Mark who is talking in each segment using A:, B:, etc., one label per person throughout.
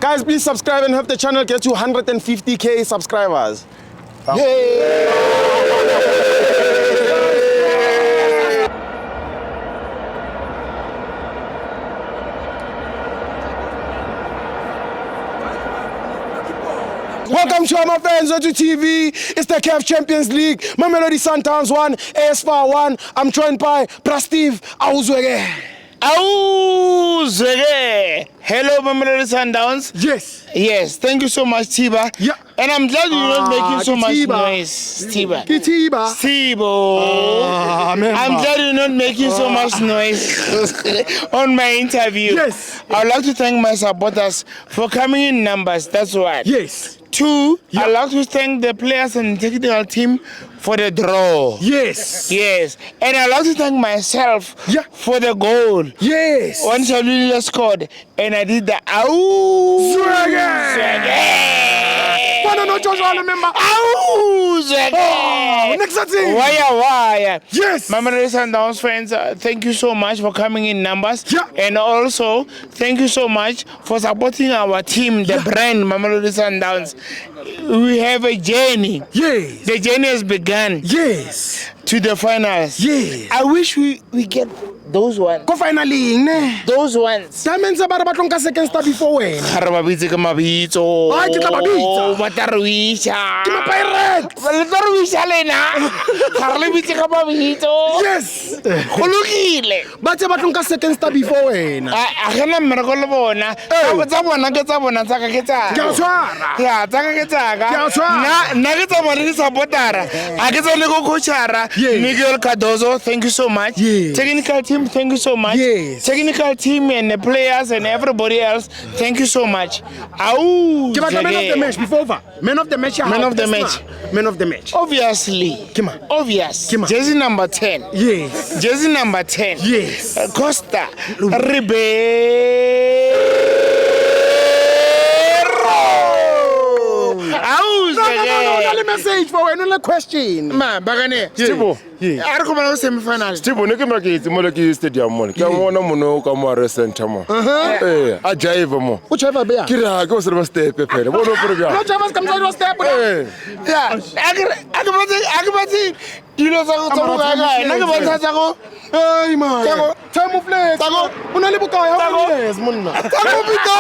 A: Guys, please subscribe and help the channel get to 150k subscribers. Welcome to my friends on TV. It's the CAF Champions League. Mamelodi Sundowns 1, ASFAR 1. I'm joined by Prastiv Awuzwege.
B: Awuzwege. Hello, Mamelodi Sundowns. Yes, thank you so much, Tiba.
A: Yeah.
B: And I'm glad you're not making so much noise, Tiba. I'm glad you're not making so much noise on my interview.
A: Yes.
B: I would like to thank my supporters for coming in numbers. That's one.
A: Yes.
B: Two, I'd like to thank the players and technical team for the draw.
A: Yes.
B: Yes. And I'd like to thank myself
A: Yeah.
B: for the goal.
A: Yes.
B: Once Shalulila scored, and I did the
A: Next thing.
B: Why?
A: Yes.
B: Mamelodi Sundowns fans, thank you so much for coming in numbers.
A: Yeah.
B: And also, thank you so much for supporting our team, the brand Mamelodi Sundowns. We have a journey.
A: Yes.
B: The journey has begun
A: Yes.
B: to the finals.
A: Yes.
B: I wish we get those ones.
A: Go finally, ne?
B: Those ones.
A: Diamonds about the second star before when?
B: Harababitse ka mabitso.
A: Ay, ke tla mabitsa.
B: Ba tla re wisha.
A: Ke ma-Pirates.
B: Ba le tla re wisha lena. Ga re le bitse ka mabitso.
A: Yes.
B: Go lokile.
A: Ba tse batlong ka second star before wena.
B: A gena mmereko le bona. Tsa bona ke tsa bona, tsaka ke tsaka.
A: Ke a tshwara.
B: Ya, tsaka ke tsaka.
A: Ke a tshwara.
B: Nna ke tsa bona di supportera. A ke tsa le go coachara.
A: Yes.
B: Miguel Cardozo, thank you so much.
A: Yes.
B: Technical team, thank you so much.
A: Yes.
B: Technical team and the players and everybody else, thank you so much. Au.
A: Ke batla man of the match before over. Man of the match.
B: Man of the match.
A: Man of the match.
B: Obviously.
A: Kima.
B: Obvious.
A: Kima.
B: Jersey number 10.
A: Yes.
B: Jersey number 10.
A: Yes.
B: Costa Ribeiro.
A: No, message for when no question.
B: Ma, bagane. Stibo. Are ko bana semi-final.
C: Stibo ne ke maketse mo le ke stadium mo. Ke ngwana mono ka mo re center mo. A jive mo.
A: O chava be ya.
C: Ke ra ke o se ba step phela. Bona pro
A: No
C: bja.
A: chavas come to step.
B: Yeah. Akabati. Dilo tsa go tsa ga. Nna ke bontsha tsa go.
A: Hey man.
B: Tago.
A: Time flex.
B: Tago.
A: Una le bokae ha
B: Tago.
A: yes monna.
B: Tago bito.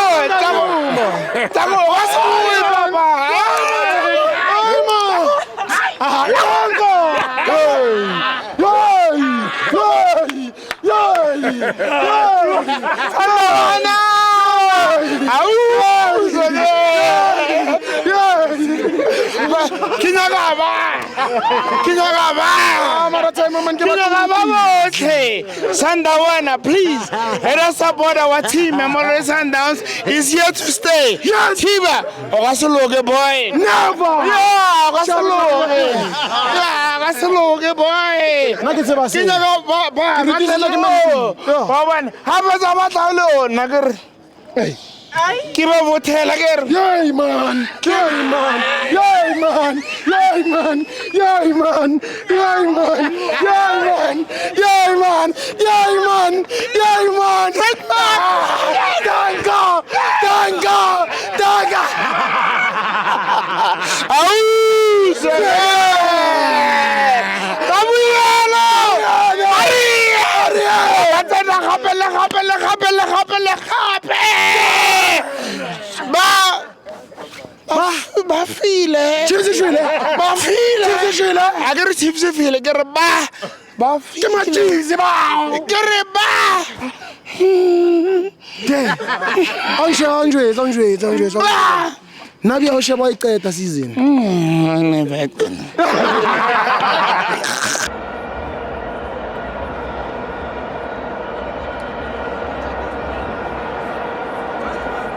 B: Tago. Wa se bue baba.
A: Hey man. Tago.
B: Sundawana, please let us support our team. Mamelodi Sundowns is here to stay.
A: Yes.
B: Tiba, Okasologe boy.
A: Never.
B: Yeah, Okasologe. Yeah, Okasologe boy.
A: Na ke tseba se. Hey.
B: Ke ba votela ke re.
A: Yay man. Yay man. Yay man. Yay man. Yay man. Yay man. Yay man. Yay man. Yay man. Yay man. Thank God. Thank God. Thank God.
B: Au! Ba file.
A: Chips shwele.
B: Ba file.
A: Chips shwele.
B: A ke re chips file ke re ba
A: Ke ma cheese ba.
B: ke re ba.
A: Anjwe. Nabi o sheba iqeda season.
B: Ne ba.